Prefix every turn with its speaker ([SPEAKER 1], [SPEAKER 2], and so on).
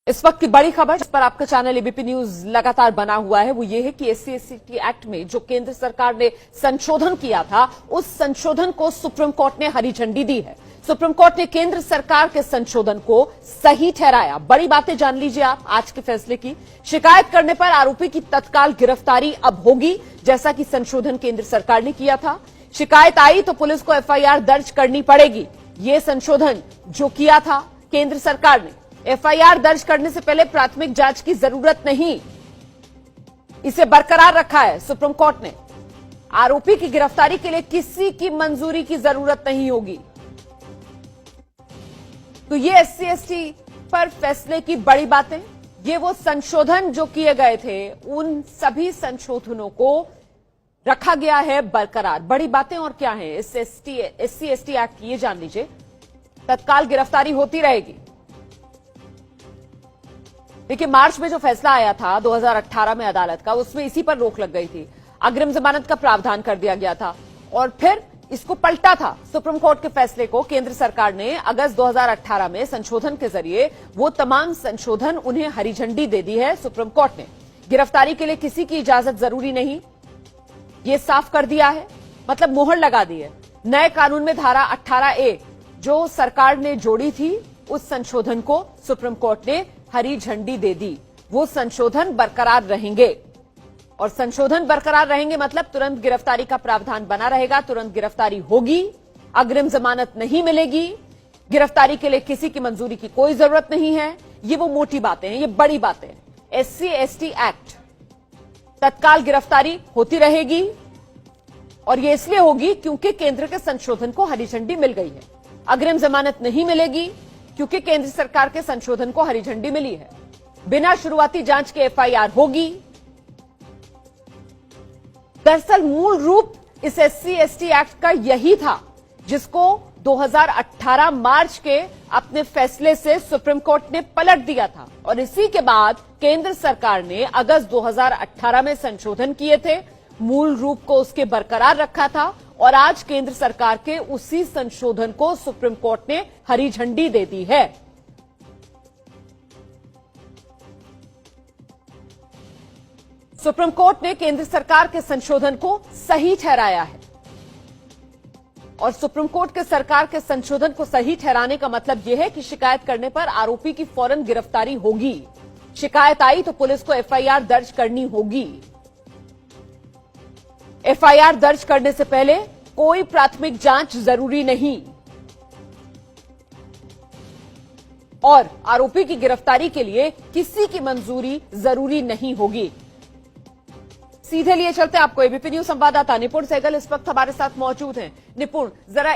[SPEAKER 1] इस वक्त की बड़ी खबर जिस पर आपका चैनल एबीपी न्यूज लगातार बना हुआ है वो ये है कि एससी/एसटी एक्ट में जो केंद्र सरकार ने संशोधन किया था उस संशोधन को सुप्रीम कोर्ट ने हरी झंडी दी है। सुप्रीम कोर्ट ने केंद्र सरकार के संशोधन को सही ठहराया। बड़ी बातें जान लीजिए आप आज के फैसले की। शिकायत करने पर आरोपी की तत्काल गिरफ्तारी अब होगी, जैसा कि संशोधन केंद्र सरकार ने किया था। शिकायत आई तो पुलिस को एफआईआर दर्ज करनी पड़ेगी। ये संशोधन जो किया था केंद्र सरकार ने, एफआईआर दर्ज करने से पहले प्राथमिक जांच की जरूरत नहीं, इसे बरकरार रखा है सुप्रीम कोर्ट ने। आरोपी की गिरफ्तारी के लिए किसी की मंजूरी की जरूरत नहीं होगी। तो ये एससी/एसटी पर फैसले की बड़ी बातें, ये वो संशोधन जो किए गए थे, उन सभी संशोधनों को रखा गया है बरकरार। बड़ी बातें और क्या है इस एससी/एसटी एक्ट की, ये जान लीजिए। तत्काल गिरफ्तारी होती रहेगी। देखिए, मार्च में जो फैसला आया था 2018 में अदालत का, उसमें इसी पर रोक लग गई थी। अग्रिम जमानत का प्रावधान कर दिया गया था और फिर इसको पलटा था सुप्रीम कोर्ट के फैसले को। केंद्र सरकार ने अगस्त 2018 में संशोधन के जरिए वो तमाम संशोधन उन्हें हरी झंडी दे दी है सुप्रीम कोर्ट ने। गिरफ्तारी के लिए किसी की इजाजत जरूरी नहीं, ये साफ कर दिया है, मतलब मोहर लगा दी है। नए कानून में धारा 18A जो सरकार ने जोड़ी थी, उस संशोधन को सुप्रीम कोर्ट ने हरी झंडी दे दी। वो संशोधन बरकरार रहेंगे और संशोधन बरकरार रहेंगे मतलब तुरंत गिरफ्तारी का प्रावधान बना रहेगा, तुरंत गिरफ्तारी होगी, अग्रिम जमानत नहीं मिलेगी, गिरफ्तारी के लिए किसी की मंजूरी की कोई जरूरत नहीं है। ये वो मोटी बातें हैं, ये बड़ी बातें हैं। एससी/एसटी एक्ट, तत्काल गिरफ्तारी होती रहेगी और ये इसलिए होगी क्योंकि केंद्र के संशोधन को हरी झंडी मिल गई है। अग्रिम जमानत नहीं मिलेगी क्योंकि केंद्र सरकार के संशोधन को हरी झंडी मिली है। बिना शुरुआती जांच के एफआईआर होगी। दरअसल मूल रूप इस एससी/एसटी एक्ट का यही था, जिसको 2018 मार्च के अपने फैसले से सुप्रीम कोर्ट ने पलट दिया था और इसी के बाद केंद्र सरकार ने अगस्त 2018 में संशोधन किए थे, मूल रूप को उसके बरकरार रखा था और आज केंद्र सरकार के उसी संशोधन को सुप्रीम कोर्ट ने हरी झंडी दे दी है। सुप्रीम कोर्ट ने केंद्र सरकार के संशोधन को सही ठहराया है और सुप्रीम कोर्ट के सरकार के संशोधन को सही ठहराने का मतलब यह है कि शिकायत करने पर आरोपी की फौरन गिरफ्तारी होगी। शिकायत आई तो पुलिस को एफआईआर दर्ज करनी होगी। एफआईआर दर्ज करने से पहले कोई प्राथमिक जांच जरूरी नहीं और आरोपी की गिरफ्तारी के लिए किसी की मंजूरी जरूरी नहीं होगी। सीधे लिए चलते आपको एबीपी न्यूज संवाददाता निपुण सहगल इस वक्त हमारे साथ मौजूद हैं। निपुण, जरा